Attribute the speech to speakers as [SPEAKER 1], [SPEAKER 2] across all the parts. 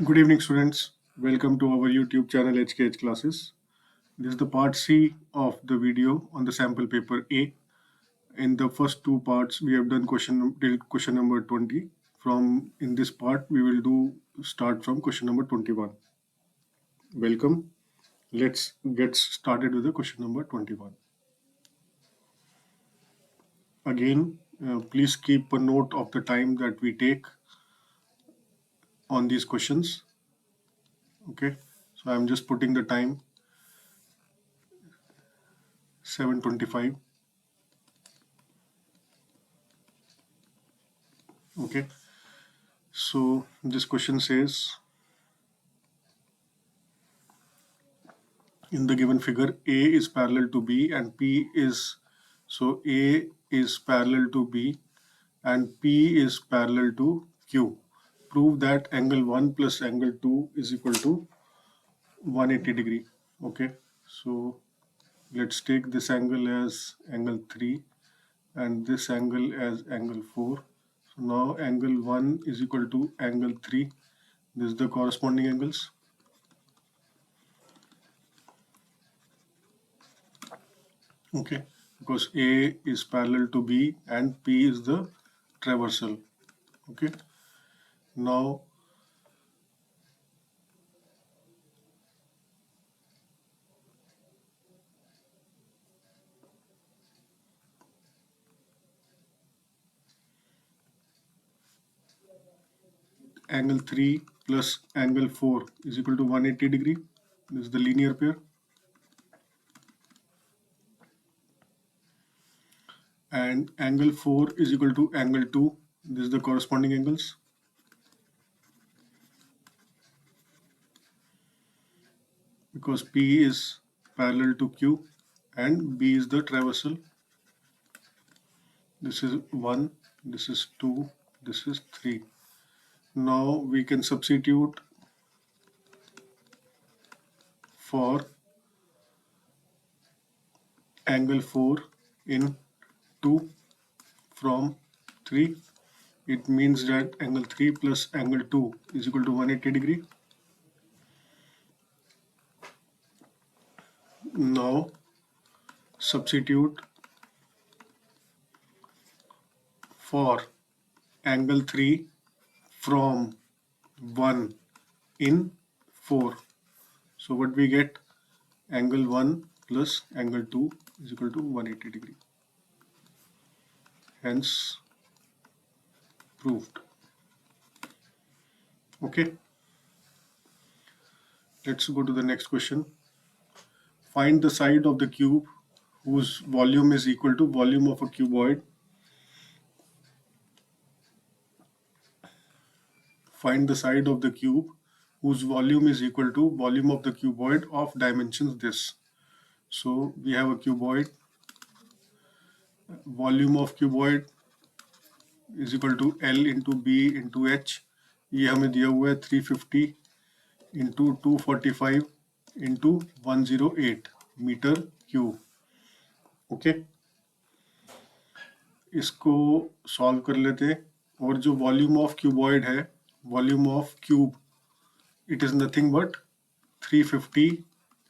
[SPEAKER 1] Good evening, students. Welcome to our YouTube channel HKH Classes. This is the part C of the video on the sample paper A. In the first two parts, we have done till question number 20. From in this part, we will start from question number 21. Welcome. Let's get started with the question number 21. Again, please keep a note of the time that we take on these questions. Okay, so I'm just putting the time 7:25. Okay, so this question says, in the given figure, A is parallel to B and P is, so A is parallel to B and P is parallel to Q. Prove that angle 1 plus angle 2 is equal to 180 degree. Okay, so let's take this angle as angle 3 and this angle as angle 4. So now angle 1 is equal to angle 3. This is the corresponding angles. Okay, because A is parallel to B and P is the traversal. Okay, now angle 3 plus angle 4 is equal to 180 degree. This is the linear pair. And angle 4 is equal to angle 2. This is the corresponding angles. Because P is parallel to Q and B is the traversal. This is 1, this is 2, this is 3. Now we can substitute for angle 4 in 2 from 3. It means that angle 3 plus angle 2 is equal to 180 degree. Now substitute for angle 3 from 1 in 4. So what we get, angle 1 plus angle 2 is equal to 180 degree. Hence proved. Okay, let's go to the next question. Find the side of the cube whose volume is equal to volume of a cuboid. Find the side of the cube whose volume is equal to volume of the cuboid of dimensions this. So we have a cuboid, volume of cuboid is equal to L into B into H. ये हमें दिया हुआ है 350 into 245 into 108 metre cube. Okay, इसको solve कर लेते हैं. और जो वॉल्यूम ऑफ क्यूबॉइड है, volume of cube, it is nothing but 350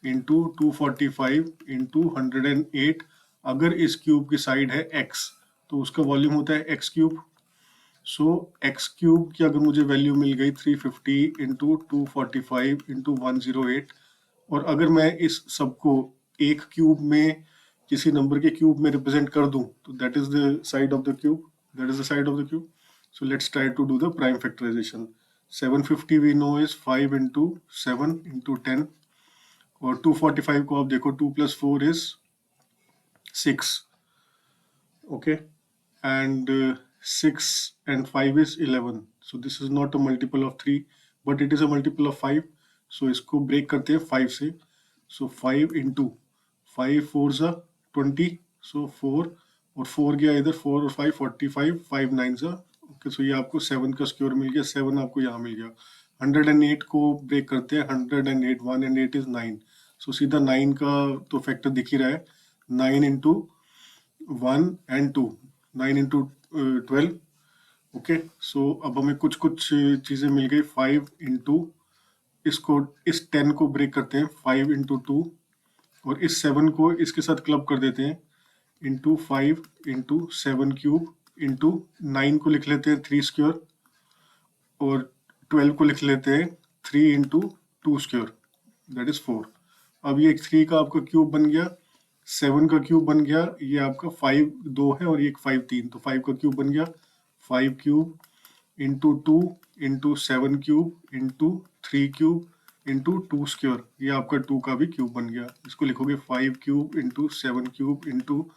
[SPEAKER 1] into 245 into 108. अगर इस क्यूब की साइड है x तो उसका वॉल्यूम होता है x क्यूब. सो x क्यूब की अगर मुझे वैल्यू मिल गई 350 इंटू 245 इंटू 108, और अगर मैं इस सबको एक क्यूब में किसी नंबर के क्यूब में रिप्रेजेंट कर दूं तो that is the side of the cube. That is the side of the cube. So let's try to do the prime factorization. 750 we know is 5 into 7 into 10. और 245 को आप देखो, 2 plus 4 is 6. Okay, and 6 and 5 is 11. So this is not a multiple of 3 but it is a multiple of 5. So इसको break करते हैं 5 से. So 5 into 5 4s are 20. So 4 और 4 गया इधर, 4 और 5 45, 5 9s are. ओके, सो ये आपको 7 का स्क्वायर मिल गया, 7 आपको यहाँ मिल गया. 108 को ब्रेक करते हैं, 108 1 and 8 is 9. सो सीधा 9 का तो फैक्टर दिख ही रहा है. 9 into 1 and 2, 9 into 12. ओके, सो अब हमें कुछ कुछ चीज़ें मिल गई. 5 into इसको इस 10 को ब्रेक करते हैं 5 इंटू 2 और इस 7 को इसके साथ क्लब कर देते हैं इंटू 5 इंटू 7 क्यूब इंटू 9 को लिख लेते हैं 3 स्क्वायर और 12 को लिख लेते हैं 3 इंटू 2 स्क्वायर दैट इज 4। अब ये 3 का आपका क्यूब बन गया, 7 का क्यूब बन गया, ये आपका 5 2 है और ये 5 3, तो 5 का क्यूब बन गया 5 cube into 2 into 7 cube into 3 cube into 2 square, ये आपका 2 का भी क्यूब बन गया। इसको लिखोगे 5 cube into 7 cube into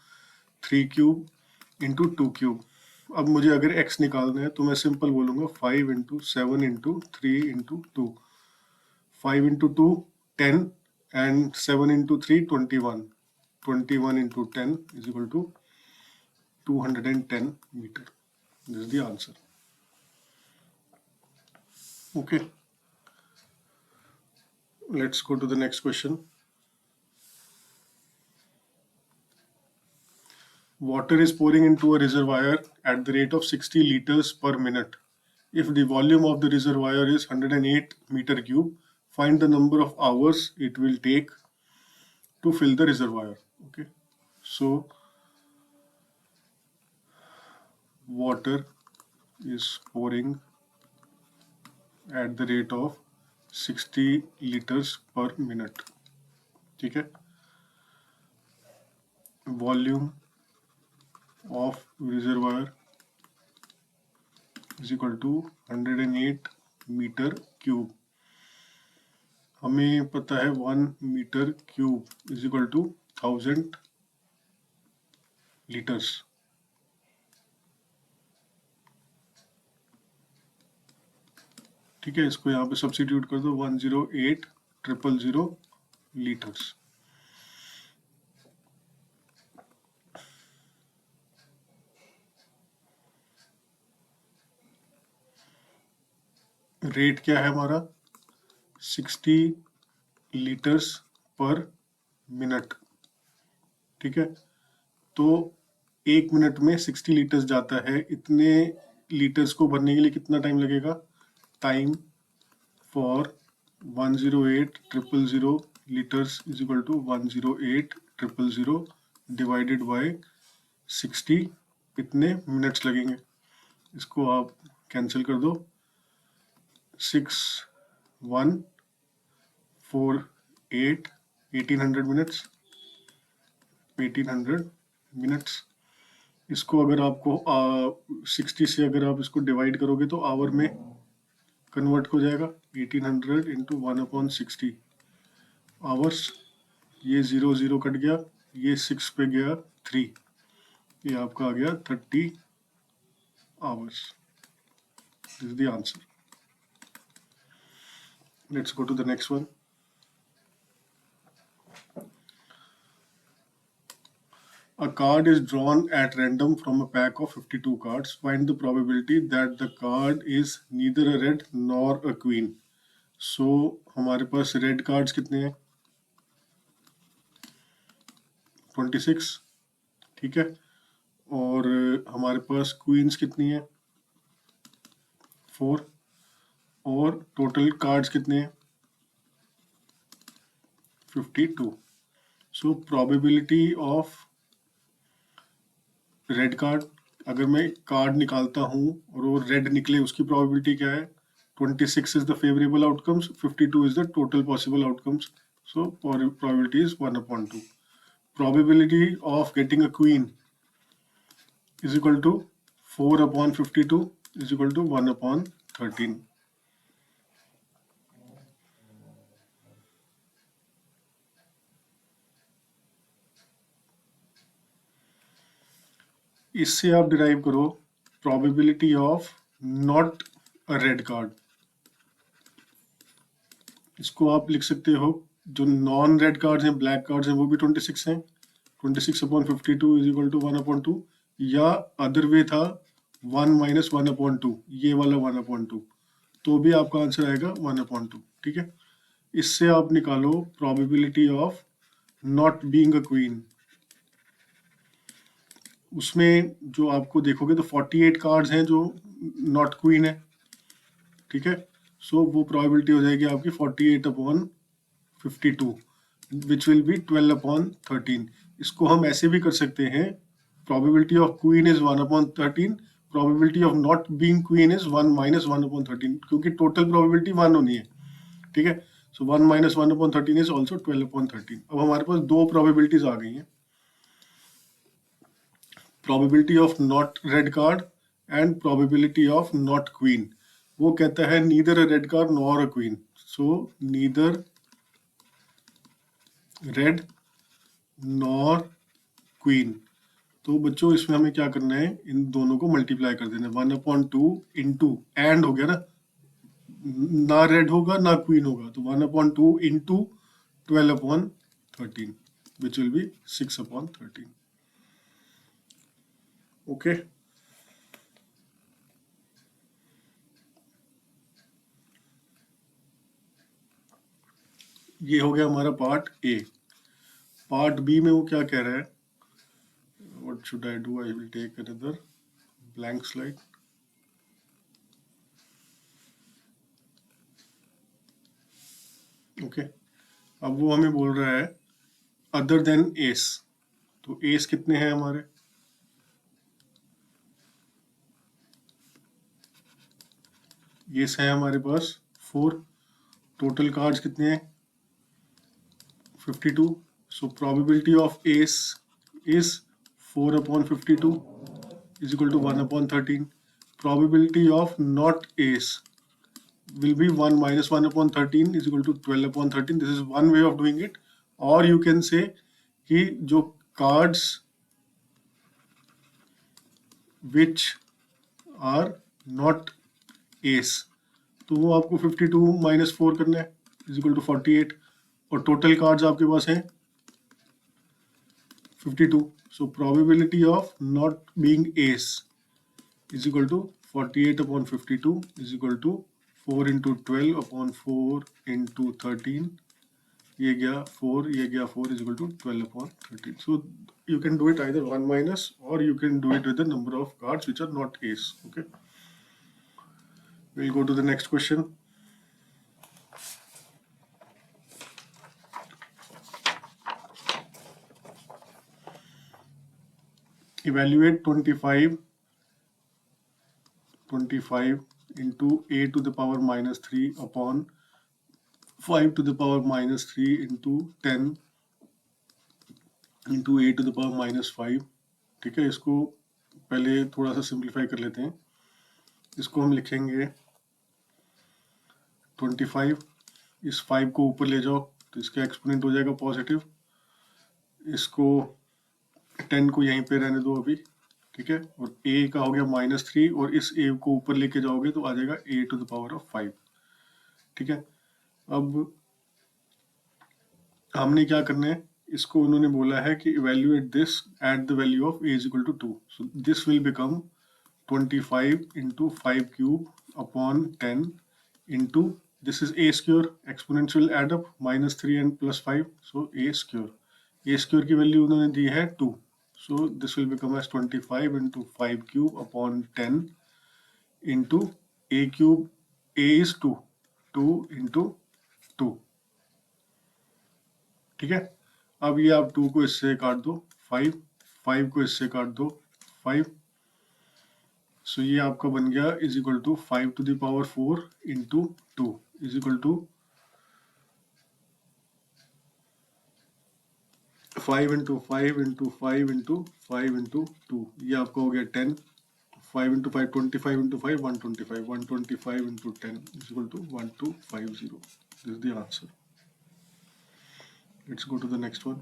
[SPEAKER 1] 3 cube into 2 cube. अब मुझे अगर x निकालना है तो मैं सिंपल बोलूंगा 5 into 7 into 3 into 2, 5 into 2 10 and 7 into 3 21, 21 into 10 is equal to 210 meter. This is the answer. Okay, let's go to the next question. Water is pouring into a reservoir at the rate of 60 liters per minute. If the volume of the reservoir is 108 meter cube, find the number of hours it will take to fill the reservoir. Okay, so water is pouring at the rate of 60 liters per minute. ठीक है, volume of reservoir is equal to 108 metre cube. हमें पता है 1 metre cube is equal to 1000 litres. ठीक है, इसको यहाँ पे सब्स्टिट्यूट कर दो 108,000 लीटर्स। रेट क्या है हमारा 60 लीटर्स पर मिनट। ठीक है, तो 1 मिनट में 60 लीटर्स जाता है, इतने लीटर्स को भरने के लिए कितना टाइम लगेगा? Time for 108,000 litres is equal to 108,000 divided by 60, इतने मिनट्स लगेंगे। इसको आप कैंसिल कर दो, 6 1 4 8 1800 मिनट्स, 1800 मिनट्स। इसको अगर आपको 60 से अगर आप इसको डिवाइड करोगे तो आवर में कन्वर्ट हो जाएगा। 1800 इंटू 1/60 आवर्स। ये 0 0 कट गया, ये 6 पे गया 3, ये आपका आ गया 30 hours. This is the answer. Let's go to the next one. A card is drawn at random from a pack of 52 cards. Find the probability that the card is neither a red nor a queen. So हमारे पास red cards कितने हैं? 26, ठीक है, और हमारे पास queens कितनी है? 4, और टोटल कार्ड्स कितने हैं? 52. So probability of red card, अगर मैं कार्ड निकालता हूँ और वो रेड निकले, उसकी प्रोबेबिलिटी क्या है? 26 is the favourable outcomes, 52 is the total possible outcomes, so probability is 1/2. Probability of getting a queen is equal to 4/52 is equal to 1/13. इससे आप डिराइव करो probability of not a red card. इसको आप लिख सकते हो, जो नॉन रेड कार्ड्स हैं, ब्लैक कार्ड्स हैं, वो भी 26 हैं, 26/52 इज इक्वल टू 1/2, या अदर वे था 1 माइनस 1/2, ये वाला 1/2, तो भी आपका आंसर आएगा 1/2। ठीक है, इससे आप निकालो probability of not being a queen. उसमें जो आपको देखोगे तो 48 कार्ड्स हैं जो नॉट क्वीन है। ठीक है, सो वो प्रोबेबिलिटी हो जाएगी आपकी 48/52 विच विल बी 12/13। इसको हम ऐसे भी कर सकते हैं, probability of queen is 1/13, probability of not being queen is 1 - 1/13, क्योंकि टोटल प्रोबेबिलिटी 1 होनी है, ठीक है। सो 1 - 1/13 इज ऑल्सो 12/13। अब हमारे पास दो प्रोबेबिलिटीज आ गई हैं, probability of not red card and probability of not queen. वो कहता है neither a red card nor a queen, so neither red nor queen. तो बच्चों इसमें हमें क्या करना है, इन दोनों को मल्टीप्लाई कर देना, 1/2 इंटू एंड हो गया ना, ना रेड होगा ना क्वीन होगा, तो 1/2 into 12/13 which will B 6/13। Okay, ये हो गया हमारा पार्ट ए। पार्ट बी में वो क्या कह रहा है, what should I do, I will take another blank slide. Okay, अब वो हमें बोल रहा है अदर देन एस। तो एस कितने हैं हमारे, एस है हमारे पास 4, टोटल कार्ड्स कितने हैं 52, so probability of ace is 4/52 is equal to 1/13. Probability of not ace will be 1 - 1/13 is equal to 12/13. This is one way of doing it. Or you can say कि जो cards which are not ace, तो वो आपको 52 - 4 करना है is equal to 48, और total cards आपके पास हैं 52. So probability of not being ace is equal to 48/52 is equal to 4 into 12/4 into 13. ये गया 4, ये गया 4 is equal to 12/13. So you can do it either 1 minus, or you can do it with the number of cards which are not ace. Okay. We'll go to the next question. Evaluate 25 into a to the power -3 upon 5 to the power -3 into 10 into a to the power -5। ठीक है, इसको पहले थोड़ा सा simplify कर लेते हैं। इसको हम लिखेंगे 25, इस 5 को ऊपर ले जाओ तो इसका एक्सपोनेंट हो जाएगा पॉजिटिव, इसको 10 को यहीं पे रहने दो अभी, ठीक है, और a का हो गया -3, और इस a को ऊपर लेके जाओगे तो आ जाएगा a to the power of 5। ठीक है, अब हमने क्या करना है, इसको उन्होंने बोला है कि evaluate this at the value of a = 2, so this will become 25 into 5 cube upon 10 into, this is a square, exponential add up -3 and +5, so a square की वैल्यू उन्होंने दी है 2, so this will become as 25 into 5 cube upon 10 into a cube, a is 2 into 2। ठीक है, अब ये आप 2 को इससे काट दो 5, 5 को इससे काट दो 5, सो ये आपका बन गया is equal to 5 to the power 4 into 2 is equal to 5 into 5 into 5 into 5 into 2, ये आपका हो गया 10, 5 into 5 25 into 5 125, 125 into 10 is equal to 1250. This is the answer. Let's go to the next one.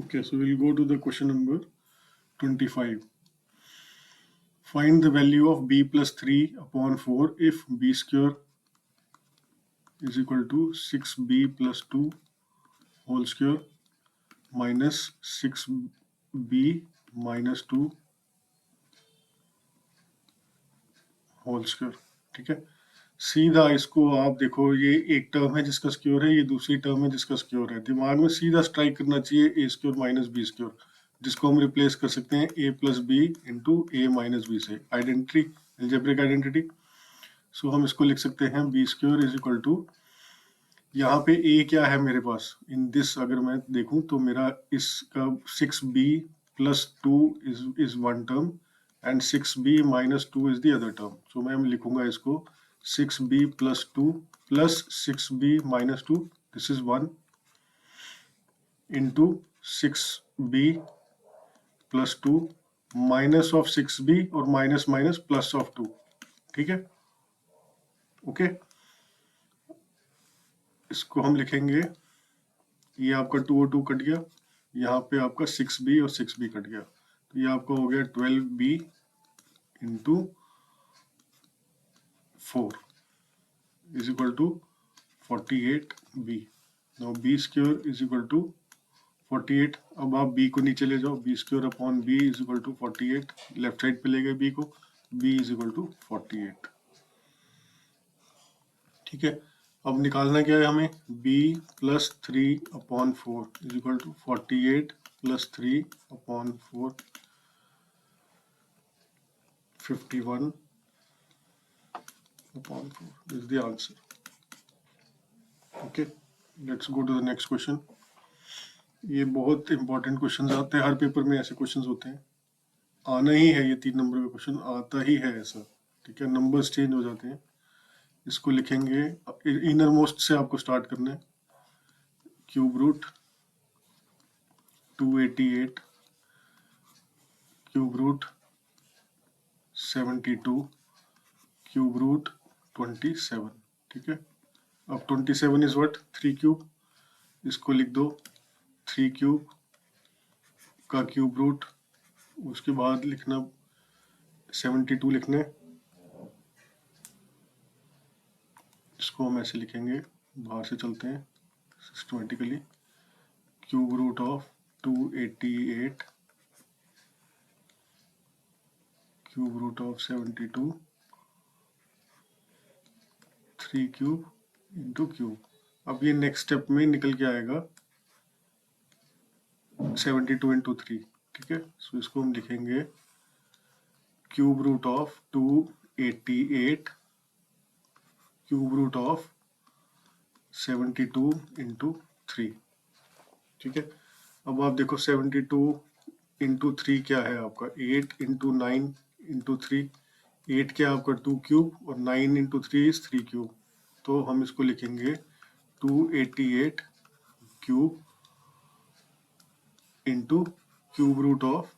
[SPEAKER 1] Okay, so we'll go to the question number 25. Find the value of b plus 3 upon 4 if b square is equal to 6b plus 2 whole square minus 6 b minus 2 whole square. ठीक है, सीधा इसको आप देखो, ये एक term है जिसका स्क्वायर है, ये दूसरी टर्म है जिसका स्क्वायर है। दिमाग में सीधा स्ट्राइक करना चाहिए a square minus b square, जिसको हम रिप्लेस कर सकते हैं a plus b into a minus b से। Identity, algebraic identity. सो हम इसको लिख सकते हैं b square is equal to, यहाँ पे ए क्या है मेरे पास इन दिस, अगर मैं देखूं तो मेरा इसका 6b plus 2 is one term and 6b minus 2 is the other term. So मैं लिखूंगा इसको 6b plus 2 plus 6b minus 2, this is 1 into 6b plus 2 minus of 6b और माइनस माइनस प्लस ऑफ 2। ठीक है, ओके। इसको हम लिखेंगे, ये आपका 2 और 2 कट गया, यहाँ पे आपका 6b और 6b कट गया, तो ये आपका हो गया 12b into 4 is equal to 48b। Now b square is equal to 48। अब आप b को नीचे ले जाओ, b square upon b is equal to 48, left side पे ले गए b को, b इज इक्वल टू 48। ठीक है, अब निकालना क्या है हमें, b plus 3 upon 4 is equal to 48 plus 3 upon 4, 51 upon 4. This is the answer. Okay, let's go to the next question. ये बहुत इंपॉर्टेंट क्वेश्चन आते हैं, हर पेपर में ऐसे क्वेश्चन होते हैं, आना ही है, ये 3 नंबर का क्वेश्चन आता ही है ऐसा। ठीक है, नंबर्स चेंज हो जाते हैं। इसको लिखेंगे, इनर मोस्ट से आपको स्टार्ट करना है। Cube root 288, cube root 72, cube root 27। ठीक है, अब 27 इज व्हाट, 3 क्यूब, इसको लिख दो 3 क्यूब का क्यूब रूट, उसके बाद लिखना 72 लिखना है, इसको हम ऐसे लिखेंगे, बाहर से चलते हैं systematically. Cube root of 288, cube root of 72, 3 cube into cube. अब ये नेक्स्ट स्टेप में निकल के आएगा 72 इंटू 3। ठीक है, सो इसको हम लिखेंगे cube root of 288 cube root of 72 into 3। ठीक है, अब आप देखो 72 इंटू 3 क्या है आपका, 8 इंटू 9 इंटू 3, 8 क्या आपका 2 क्यूब और 9 इंटू 3 इज 3 क्यूब। तो हम इसको लिखेंगे 288 cube into cube root of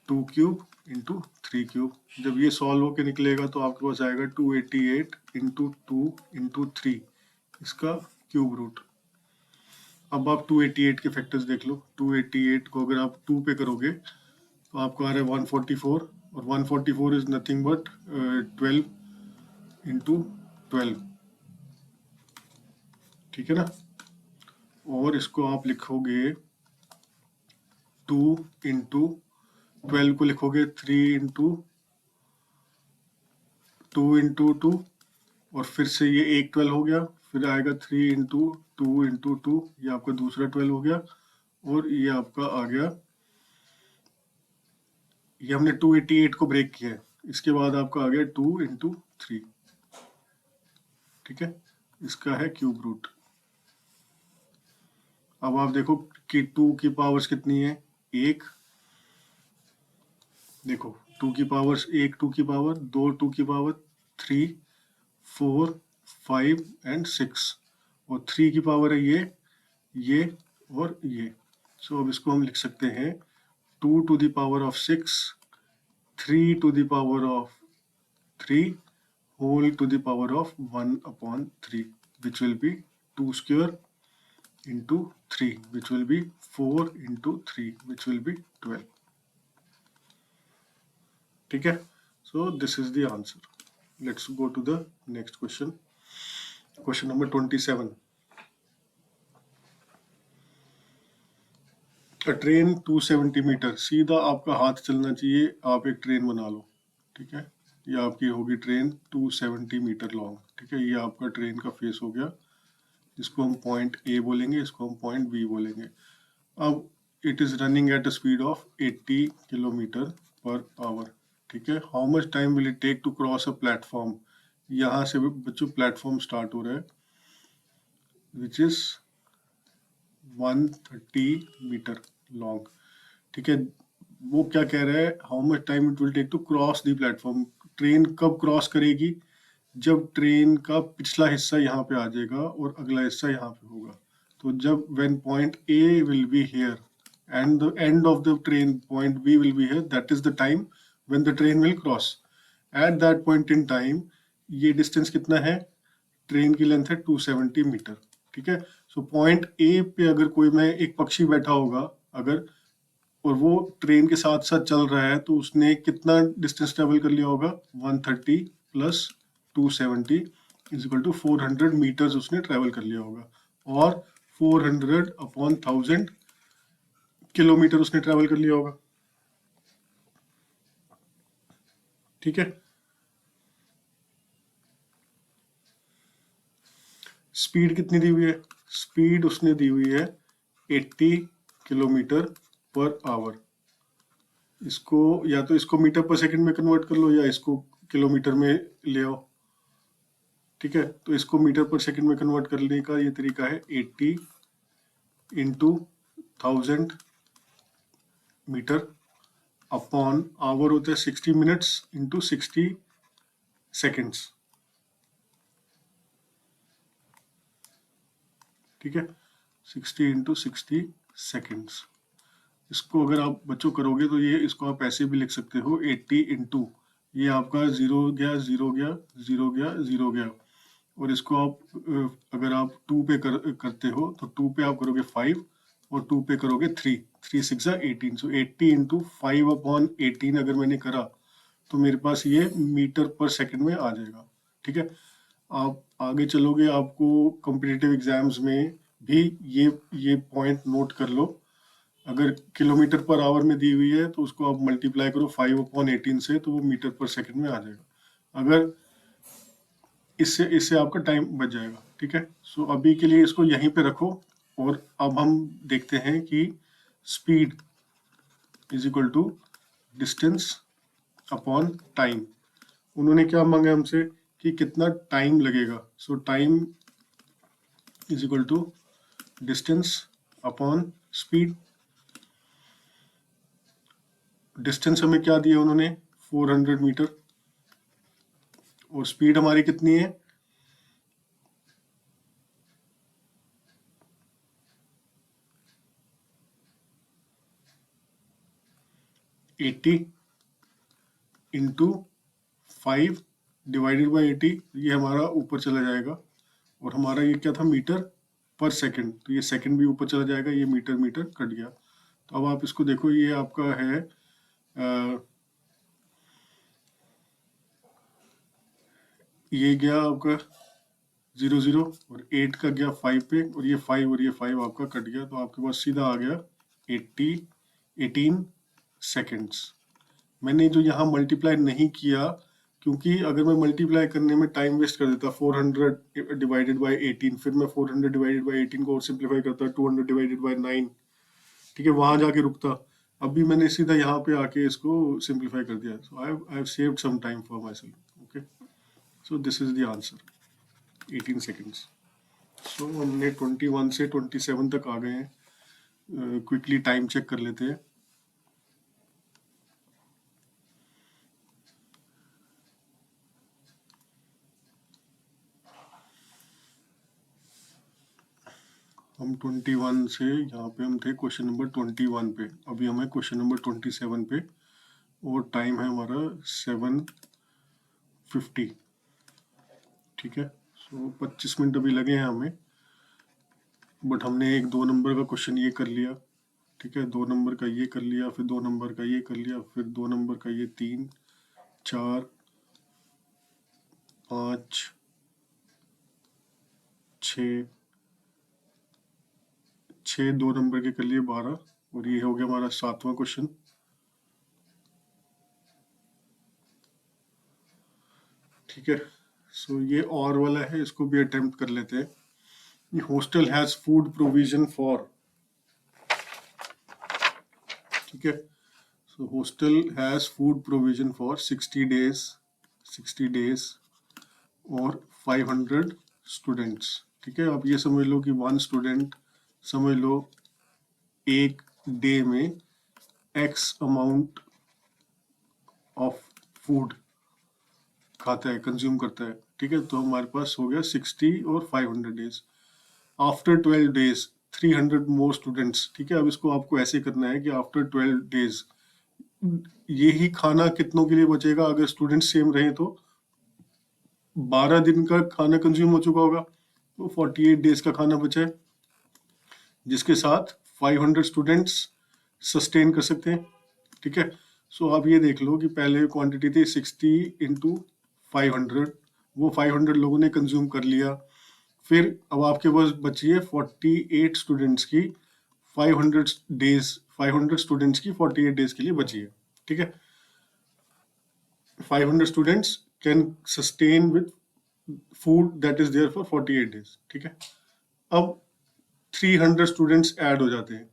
[SPEAKER 1] 2 cube into 3 cube. जब ये सॉल्व होके निकलेगा तो आपके पास आएगा 288 इंटू 2 इंटू 3, इसका क्यूब रूट। अब आप 288 के फैक्टर्स देख लो, 288 को अगर आप 2 पे करोगे तो आपको आ रहा है 144, और 144 इज नथिंग बट 12 इंटू 12। ठीक है ना, और इसको आप लिखोगे 2 इंटू 12 को लिखोगे 3 इंटू 2 इंटू 2, और फिर से ये एक 12 हो गया, फिर आएगा 3 इंटू 2 इंटू 2, ये आपका दूसरा 12 हो गया, और ये आपका आ गया, ये हमने 288 को ब्रेक किया है, इसके बाद आपका आ गया 2 इंटू 3। ठीक है, इसका है क्यूब रूट। अब आप देखो कि 2 की पावर्स कितनी है, 1, देखो 2 की पावर्स 1, 2 की पावर 2, 2 की पावर 3, 4, 5 एंड 6, और 3 की पावर है ये और ये। सो अब इसको हम लिख सकते हैं 2 to the power of 6, 3 to the power of 3 whole to the power of 1 upon 3, which will be 2 square into 3, which will be 4 into 3, which will be 12. ठीक है, so this is the answer. Let's go to the next question. Question number 27. Train 270 metre, सीधा आपका हाथ चलना चाहिए, आप एक train बना लो, ठीक है। ये आपकी होगी ट्रेन 270 मीटर लॉन्ग, ठीक है। ये आपका ट्रेन का फेस हो गया, इसको हम पॉइंट ए बोलेंगे, इसको हम पॉइंट बी बोलेंगे। अब it is running at a speed of 80 kilometre per hour, ठीक है। How much time will it take to cross a platform, यहाँ से भी बच्चों प्लेटफॉर्म स्टार्ट हो रहा है, विच इज 130 मीटर लॉन्ग, ठीक है। वो क्या कह रहा है, how much time it will take to cross the platform, train कब क्रॉस करेगी, जब ट्रेन का पिछला हिस्सा यहाँ पे आ जाएगा और अगला हिस्सा यहाँ पे होगा। तो जब when point A will be here and the end of the train point B will be here, that is the time when the train will cross. At that point in time, ये distance कितना है, train की length है 270 metre, ठीक है। So point A पे अगर कोई में एक पक्षी बैठा होगा अगर, और वो ट्रेन के साथ साथ चल रहा है, तो उसने कितना डिस्टेंस ट्रेवल कर लिया होगा, 130 plus 270 is equal to 400 metres उसने ट्रेवल कर लिया होगा, और 400 अपॉन 1000 किलोमीटर उसने ट्रेवल कर लिया होगा, ठीक है। स्पीड कितनी दी हुई है, स्पीड उसने दी हुई है 80 किलोमीटर पर आवर। इसको या तो इसको मीटर पर सेकंड में कन्वर्ट कर लो या इसको किलोमीटर में ले आओ, ठीक है। तो इसको मीटर पर सेकंड में कन्वर्ट करने का ये तरीका है, 80 इंटू 1000 मीटर अपॉन आवर होता है 60 मिनट्स इंटू 60 सेकेंड्स, ठीक है। 60 इंटू 60 सेकेंड्स। इसको अगर आप बच्चों करोगे तो ये इसको आप ऐसे भी लिख सकते हो, 80 इंटू, ये आपका 0 गया 0 गया 0 गया 0 गया, और इसको आप अगर आप 2 पे करते हो तो 2 पे आप करोगे 5 और 2 पे करोगे 3, 3 6 18, सो 80 इंटू 5 अपॉन 18 अगर मैंने करा तो मेरे पास ये मीटर पर सेकंड में आ जाएगा, ठीक है। आप आगे चलोगे, आपको कॉम्पिटिटिव एग्जाम्स में भी ये पॉइंट नोट कर लो, अगर किलोमीटर पर आवर में दी हुई है तो उसको आप मल्टीप्लाई करो 5/18 से, तो वो मीटर पर सेकंड में आ जाएगा। अगर इससे इससे आपका टाइम बच जाएगा, ठीक है। सो अभी के लिए इसको यहीं पे रखो, और अब हम देखते हैं कि speed is equal to distance upon time. उन्होंने क्या मांगा हमसे कि कितना टाइम लगेगा, so time is equal to distance upon speed. Distance हमें क्या दिया उन्होंने, 400 मीटर, और स्पीड हमारी कितनी है, 80 इंटू 5 डिवाइडेड बाई 80, ये हमारा ऊपर चला जाएगा, और हमारा ये क्या था, मीटर पर सेकंड, तो ये सेकंड भी ऊपर चला जाएगा, ये मीटर मीटर कट गया। तो अब आप इसको देखो, ये आपका है ये गया आपका 0 0, और 8 का गया 5 पे, और ये 5 और ये 5 आपका कट गया, तो आपके पास सीधा आ गया 18 सेकेंड्स। मैंने जो यहाँ मल्टीप्लाई नहीं किया, क्योंकि अगर मैं मल्टीप्लाई करने में टाइम वेस्ट कर देता, 400 डिवाइडेड बाई 18, फिर मैं 400 डिवाइडेड बाई 18 को और सिंप्लीफाई करता 200 डिवाइडेड बाई 9, ठीक है, वहां जाके रुकता। अभी मैंने सीधा यहाँ पे आके इसको सिंप्लीफाई कर दिया, so I have saved some time for myself, okay. So this is the answer, 18 seconds. So हमने 21 से 27 तक आ गए हैं। क्विकली टाइम चेक कर लेते हैं। हम 21 से यहाँ पे हम थे क्वेश्चन नंबर 21 पे, अभी हमें क्वेश्चन नंबर 27 पे, और टाइम है हमारा 7:50, ठीक है। सो 25 मिनट अभी लगे हैं हमें, बट हमने एक 2 नंबर का क्वेश्चन ये कर लिया, ठीक है, 2 नंबर का ये कर लिया, फिर 2 नंबर का ये कर लिया, फिर 2 नंबर का ये, 3 4 5 6 6 2 नंबर के कर लिए 12, और ये हो गया हमारा 7वां क्वेश्चन। ठीक है, सो ये और वाला है, इसको भी अटेम्प्ट कर लेते हैं। Hostel has food provision for, ठीक है, so hostel has food provision for 60 days और 500 स्टूडेंट्स। ठीक है, अब ये समझ लो कि 1 स्टूडेंट समझ लो एक डे में एक्स अमाउंट ऑफ फूड खाता है, कंज्यूम करता है। ठीक है, तो हमारे पास हो गया 60 और 500 days. After 12 days 300 more students. ठीक है, अब इसको आपको ऐसे करना है कि आफ्टर 12 डेज यही खाना कितनों के लिए बचेगा, अगर स्टूडेंट सेम रहे तो 12 दिन का खाना कंज्यूम हो चुका होगा, तो 48 डेज का खाना बचा है, जिसके साथ 500 स्टूडेंट्स सस्टेन कर सकते हैं। ठीक है, सो आप ये देख लो कि पहले क्वांटिटी थी 60 इंटू 500, वो 500 लोगों ने कंज्यूम कर लिया। फिर अब आपके पास बची है 48 स्टूडेंट्स की 500 डेज, 500 स्टूडेंट्स की 48 डेज के लिए बची है। ठीक है, 500 students can sustain with food that is there for 48 days. ठीक है, अब 300 स्टूडेंट्स ऐड हो जाते हैं।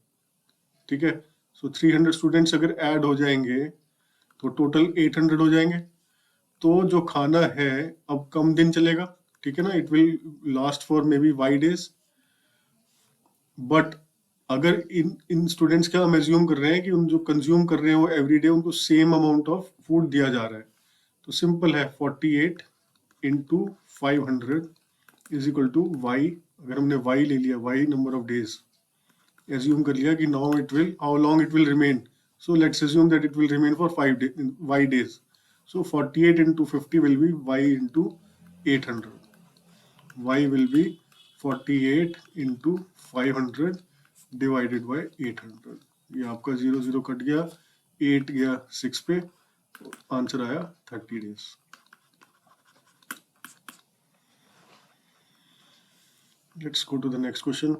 [SPEAKER 1] ठीक है, सो 300 स्टूडेंट्स अगर ऐड हो जाएंगे तो टोटल 800 हो जाएंगे। तो जो खाना है अब कम दिन चलेगा। ठीक है ना, it will last for maybe Y days. But अगर इन इन स्टूडेंट्स का हम एज्यूम कर रहे हैं कि उन जो कंज्यूम कर रहे हैं वो एवरीडे उनको सेम अमाउंट ऑफ फूड दिया जा रहा है, तो सिंपल है 48 into 500 is equal to Y. अगर हमने वाई ले लिया, Y number of days, assume कर लिया कि now it will, how long it will remain, so let's assume that it will remain for 5 days. So 48 into 50 will be y into 800. Y will be 48 into 500 divided by 800. ये आपका 0 0 cut गया, 8 गया 6 पे, answer आया 30 days. Let's go to the next question.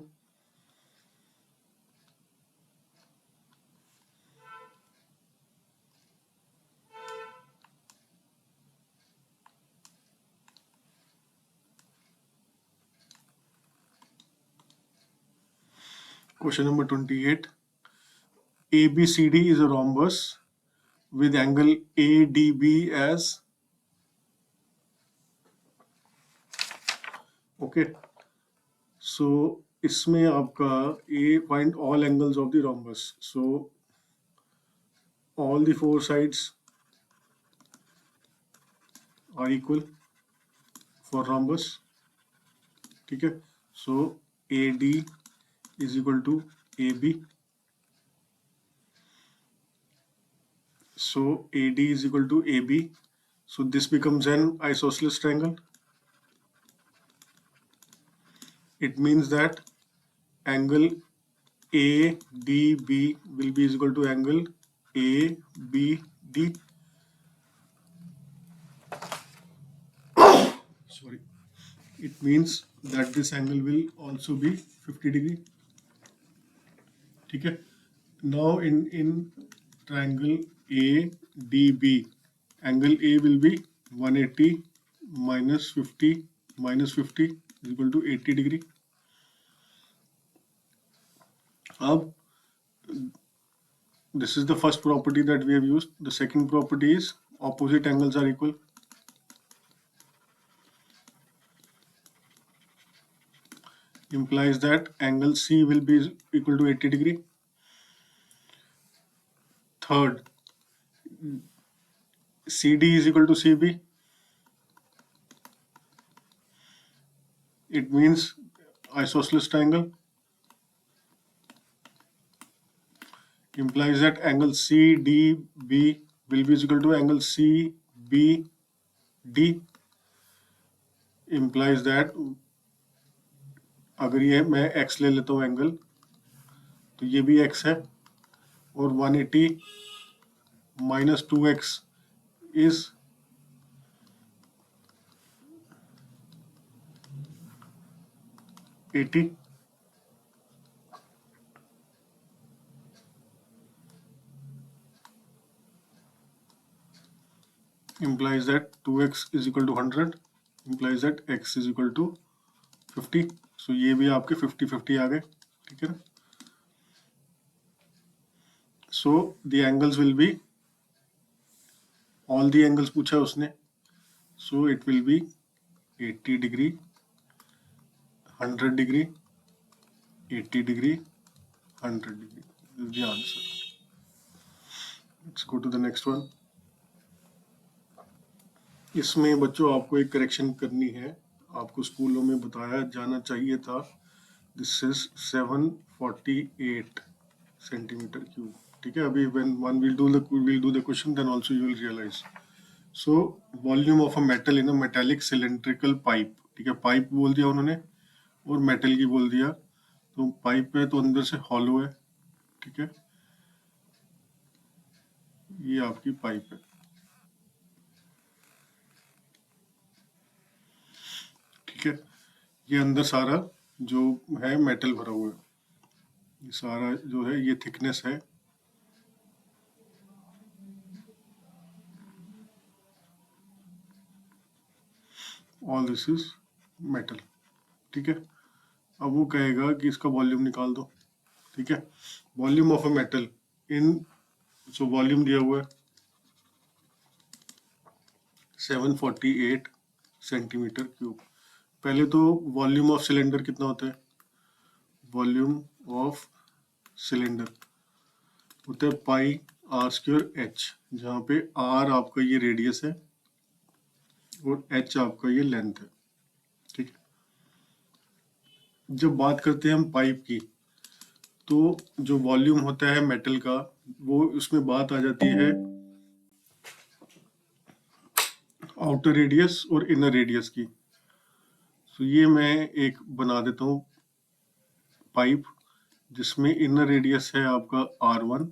[SPEAKER 1] Question number 28. ABCD is a rhombus with angle ADB as, okay, so इसमें आपका A find all angles of the rhombus. So all the 4 sides are equal for rhombus. ठीक है, so AD is equal to AB. So AD is equal to AB. So this becomes an isosceles triangle. It means that angle ADB will be equal to angle ABD. Sorry. It means that this angle will also be 50 degree. ठीक है, now in triangle ADB, angle A will be 180 minus 50 is equal to 80 degree. अब this is the first property that we have used. The second property is opposite angles are equal. Implies that angle C will be equal to 80 degree. Third, CD is equal to CB. It means isosceles triangle. Implies that angle CDB will be equal to angle CBD. Implies that अगर ये मैं x ले लेता हूँ angle, तो ये भी x है, और 180 minus 2x is 80. implies that 2x is equal to 100 implies that x is equal to 50. So ये भी आपके 50-50 आ गए, ठीक है ना. So the angles will be, all the angles पूछा उसने, so it will be 80 degree, 100 degree, 80 degree, 100 degree. This is the answer. Let's go to the next one. इसमें बच्चों आपको एक करेक्शन करनी है, आपको स्कूलों में बताया जाना चाहिए था. दिस इज 748 सेंटीमीटर क्यूब, ठीक है. अभी when one will do the question, then also you will realize. So volume of a metal in a metallic cylindrical pipe, ठीक है. पाइप बोल दिया उन्होंने और मेटल की बोल दिया, तो पाइप है तो अंदर से हॉलो है, ठीक है. ये आपकी पाइप है, ठीक है. ये अंदर सारा जो है मेटल भरा हुआ है, ये सारा जो है ये थिकनेस है. ऑल दिस इज मेटल, ठीक है. अब वो कहेगा कि इसका वॉल्यूम निकाल दो, ठीक है. Volume of a metal in, so volume दिया हुआ है 748 सेंटीमीटर क्यूब. पहले तो वॉल्यूम ऑफ सिलेंडर कितना होता है, वॉल्यूम ऑफ सिलेंडर होता है पाई आर स्क्वायर एच, जहाँ पे आर आपका ये रेडियस है और एच आपका ये लेंथ है, ठीक है. जब बात करते हैं हम पाइप की, तो जो वॉल्यूम होता है मेटल का, वो उसमें बात आ जाती है आउटर रेडियस और इनर रेडियस की. तो ये मैं एक बना देता हूँ पाइप, जिसमें इनर रेडियस है आपका R1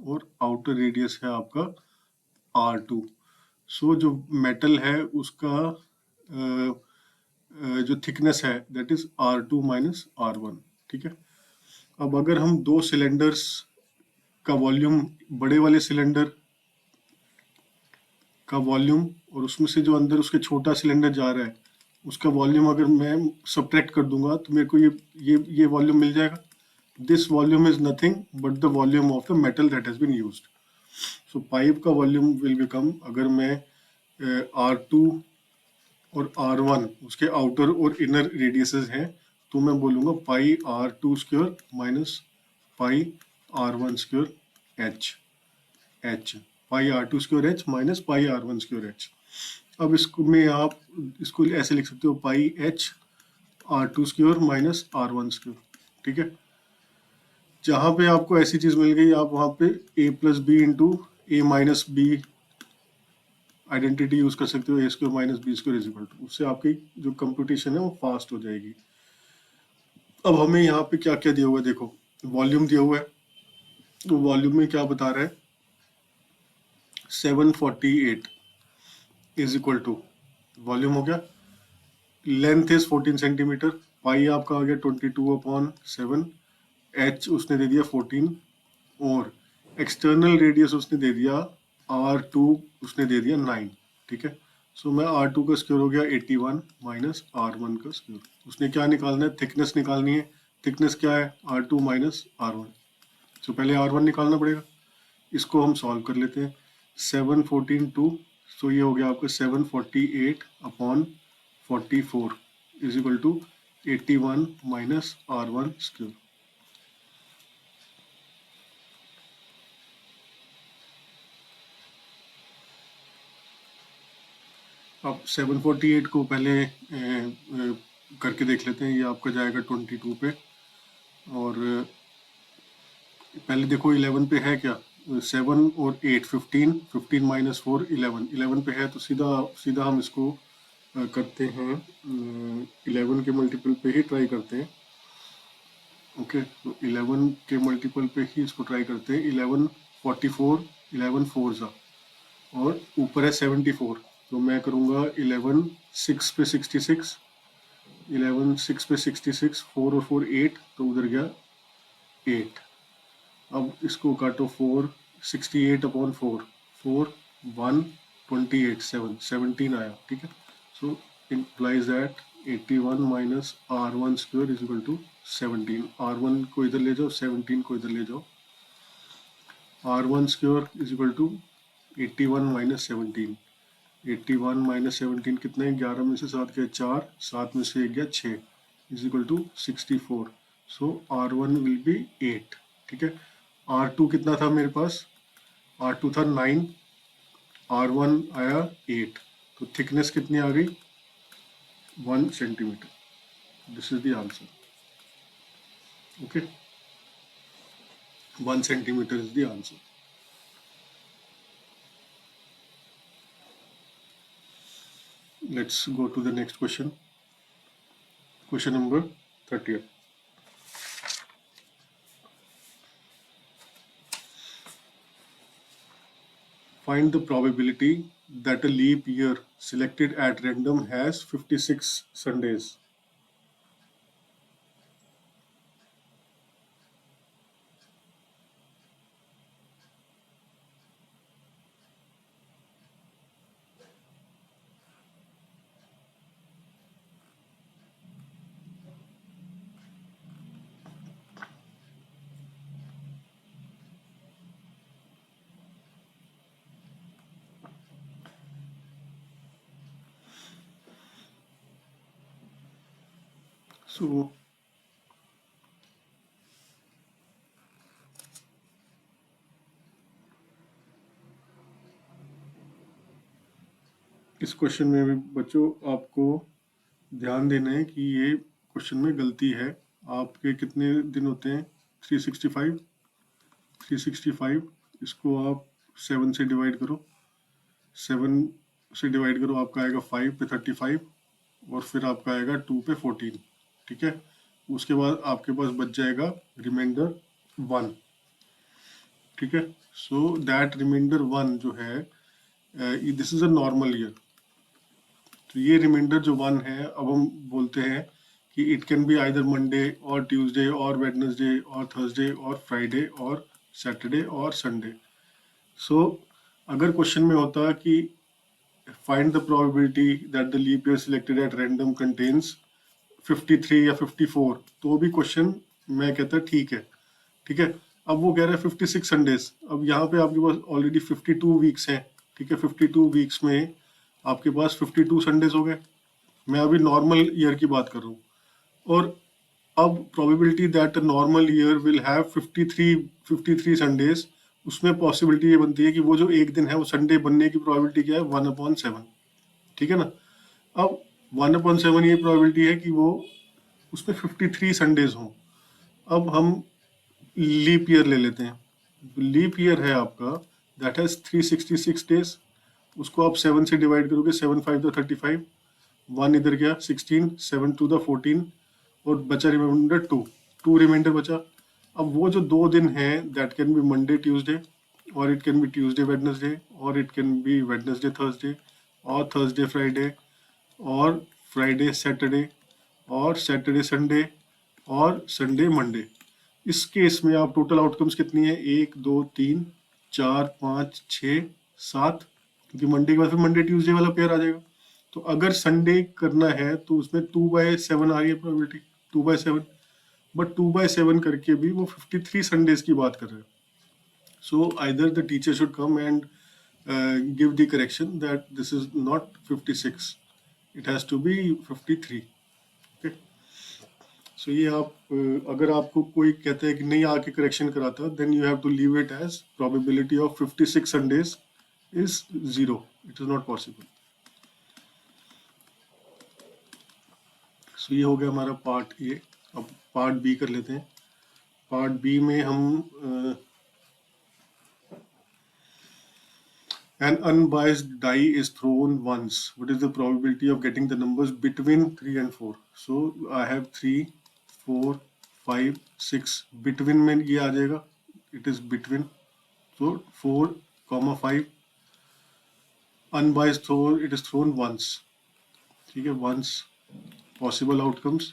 [SPEAKER 1] और आउटर रेडियस है आपका R2. सो जो मेटल है उसका जो थिकनेस है that is R2 minus R1, ठीक है. अब अगर हम दो सिलेंडर्स का वॉल्यूम, बड़े वाले सिलेंडर का वॉल्यूम और उसमें से जो अंदर उसके छोटा सिलेंडर जा रहा है उसका वॉल्यूम अगर मैं सब्ट्रैक्ट कर दूंगा तो मेरे को ये वॉल्यूम मिल जाएगा. This volume is nothing but the volume of the metal that has been used. So pipe का वॉल्यूम विल बिकम, अगर मैं R2 और R1 उसके आउटर और इनर रेडियसेस हैं, तो मैं बोलूँगा पाई R2 square minus pi R1 square H, पाई R2 square H minus pi R1 square H. अब इसको में आप इसको ऐसे लिख सकते हो पाई H R2 square minus R1 square, ठीक है. जहाँ पे आपको ऐसी चीज मिल गई, आप वहाँ पे a plus b into a minus b identity use कर सकते हो, a square minus b square is equal to. उससे आपकी जो कंप्यूटेशन है वो फास्ट हो जाएगी. अब हमें यहाँ पे क्या क्या दिया हुआ है, देखो वॉल्यूम दिया हुआ है, तो वॉल्यूम में क्या बता रहा है 748 इज इक्वल टू, वॉल्यूम हो गया, लेंथ इज 14 सेंटीमीटर, पाई आपका आ गया 22/7, एच उसने दे दिया 14 और एक्सटर्नल रेडियस उसने दे दिया R2 उसने दे दिया 9, ठीक है. सो मैं R2 का स्क्वायर हो गया 81 माइनस R1 का स्क्वायर. उसने क्या निकालना है, थिकनेस निकालनी है. थिकनेस क्या है, R2 माइनस R1. सो पहले R1 निकालना पड़ेगा, इसको हम सॉल्व कर लेते हैं. 714 2, सो ये हो गया आपका 748/44 is equal to 81 minus R1 square. अब 748 को पहले करके देख लेते हैं. ये आपका जाएगा 22 पे, और पहले देखो 11 पे है क्या, 7 और 8 15, 15 माइनस 4 11, 11 पे है, तो सीधा सीधा हम इसको करते हैं 11 के मल्टीपल पे ही ट्राई करते हैं. ओके, तो 11 के मल्टीपल पे ही इसको ट्राई करते हैं. 11 44, 11 4 ज़ा, और ऊपर है 74, तो मैं करूँगा 11 6 पे 66, 11 6 पे 66, 4 और 4 8, तो उधर गया 8. अब इसको काटो 4, 68/4, 4 1 28 17 आया, ठीक है। सो implies that 81 minus R1 square is equal to 17। R1 को इधर ले जाओ, 17 को इधर ले जाओ। R1 square is equal to 81 minus 17। 81 minus 17 कितना है? 11 में से 7 गया 4, 7 में से 1 गया 6, is equal to 64। So R1 will be 8, ठीक है। R2 कितना था मेरे पास? R2 था 9, R1 आया 8, तो थिकनेस कितनी आ गई? 1 centimetre. This is the answer, okay. 1 centimeter is the answer। Let's go to the next question. Question number 30। Find the probability that a leap year selected at random has 56 Sundays। So इस question में भी बच्चों आपको ध्यान देना है कि ये क्वेश्चन में गलती है। आपके कितने दिन होते हैं? 365। 365 इसको आप 7 से डिवाइड करो, 7 से डिवाइड करो, आपका आएगा 5 पे 35, और फिर आपका आएगा 2 पे 14, ठीक है। उसके बाद आपके पास बच जाएगा रिमाइंडर 1, ठीक है। सो दैट रिमाइंडर 1 जो है, this is a normal year. तो ये रिमाइंडर जो 1 है, अब हम बोलते हैं कि it can be either Monday और ट्यूसडे और वेडनेसडे और थर्सडे और फ्राइडे और सैटरडे और संडे। सो अगर क्वेश्चन में होता कि find the probability that the leap year selected at random contains 53 या 54, तो भी क्वेश्चन मैं कहता ठीक है, ठीक है। अब वो कह रहा है 56 संडेज। अब यहाँ पे आपके पास ऑलरेडी 52 वीक्स हैं, ठीक है। 52 वीक्स में आपके पास 52 संडेज हो गए। मैं अभी नॉर्मल ईयर की बात कर रहा हूँ। और अब probability that normal year will have 53 Sundays, उसमें पॉसिबिलिटी ये बनती है कि वो जो एक दिन है वो संडे बनने की प्रोबेबिलिटी क्या है? 1/7, ठीक है ना। अब 1/7 ये प्रोबेबिलिटी है कि वो उसमें 53 संडेज हों। अब हम लीप ईयर ले लेते हैं। लीप ईयर है आपका दैट हैज 366 डेज, उसको आप 7 से डिवाइड करोगे, 7 5 35, 1 इधर गया 16, 7 2 14, और बचा रिमाइंडर 2 रिमाइंडर बचा। अब वो जो 2 दिन हैं that can be Monday Tuesday, और it can be Tuesday Wednesday, और it can be Wednesday Thursday, और थर्सडे फ्राइडे, और फ्राइडे सैटरडे, और सैटरडे संडे, और संडे मंडे। इस केस में आप टोटल आउटकम्स कितनी है? 1 2 3 4 5 6 7, क्योंकि मंडे के बाद फिर मंडे ट्यूसडे वाला पेयर आ जाएगा। तो अगर संडे करना है तो उसमें 2/7 आ रही है प्रोबेबिलिटी, 2/7। बट 2/7 करके भी वो 53 संडेज की बात कर रहे हैं। So either the teacher should come and give the correction that this is not 56, it has to be 53। So ये आप अगर आपको कोई कहता है कि नहीं आके करेक्शन कराता, then you have to leave it as probability of 56 Sundays is 0, it is not possible. So ये हो गया हमारा पार्ट ए। अब पार्ट बी कर लेते हैं। पार्ट बी में हम an unbiased die is thrown once, what is the probability of getting the numbers between 3 and 4? So I have 3 4 5 6, between में ये आ जाएगा, it is between, so 4, 5, unbiased throw, it is thrown once, ठीक है, once। possible outcomes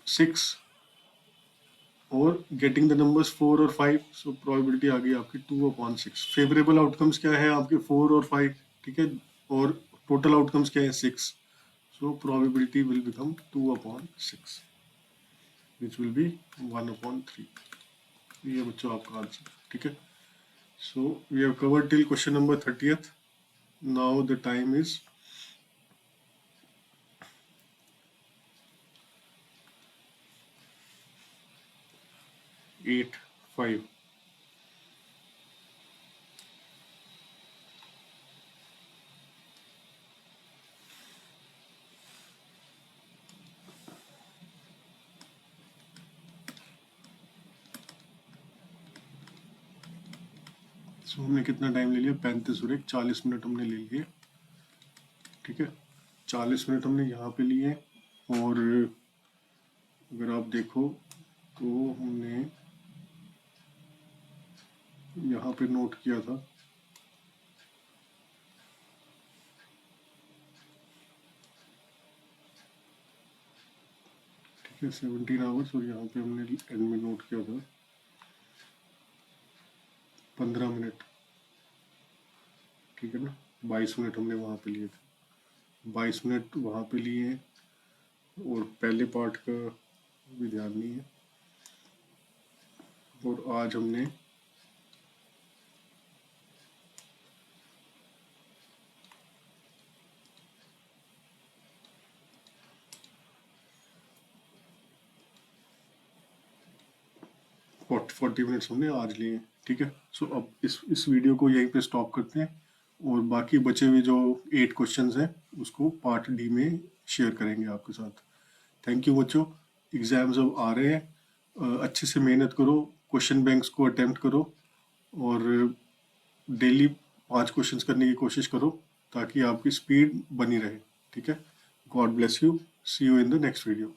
[SPEAKER 1] 6 और getting the numbers 4 और 5, so probability आ गई आपकी 2/6। Favourable outcomes क्या है आपके 4 और 5, ठीक है, और टोटल आउटकम्स क्या है 6, so probability will become 2/6 which will be 1/3। ये बच्चों आपका आंसर, ठीक है। So we have covered till question number 30th. Now the time is 8:05. So हमने कितना टाइम ले लिया, 35 और 40 मिनट हमने ले लिए, ठीक है। 40 मिनट हमने यहाँ पे लिए, और अगर आप देखो तो हमने यहाँ पे नोट किया था, ठीक है, 17 आवर्स, और यहाँ पे हमने एंड में नोट किया था 15 मिनट, ठीक है ना। 22 मिनट हमने वहाँ पे लिए थे, 22 मिनट वहाँ पे लिए, और पहले पार्ट का भी ध्यान नहीं है। और आज हमने फोर्टी मिनट्स हमने आज लिए, ठीक है। सो अब इस वीडियो को यहीं पे स्टॉप करते हैं, और बाकी बचे हुए जो 8 क्वेश्चंस हैं उसको पार्ट डी में शेयर करेंगे आपके साथ। थैंक यू बच्चों, एग्जाम्स अब आ रहे हैं, अच्छे से मेहनत करो, क्वेश्चन बैंक्स को अटेम्प्ट करो, और डेली 5 क्वेश्चंस करने की कोशिश करो ताकि आपकी स्पीड बनी रहे, ठीक है। God bless you, see you in the next video.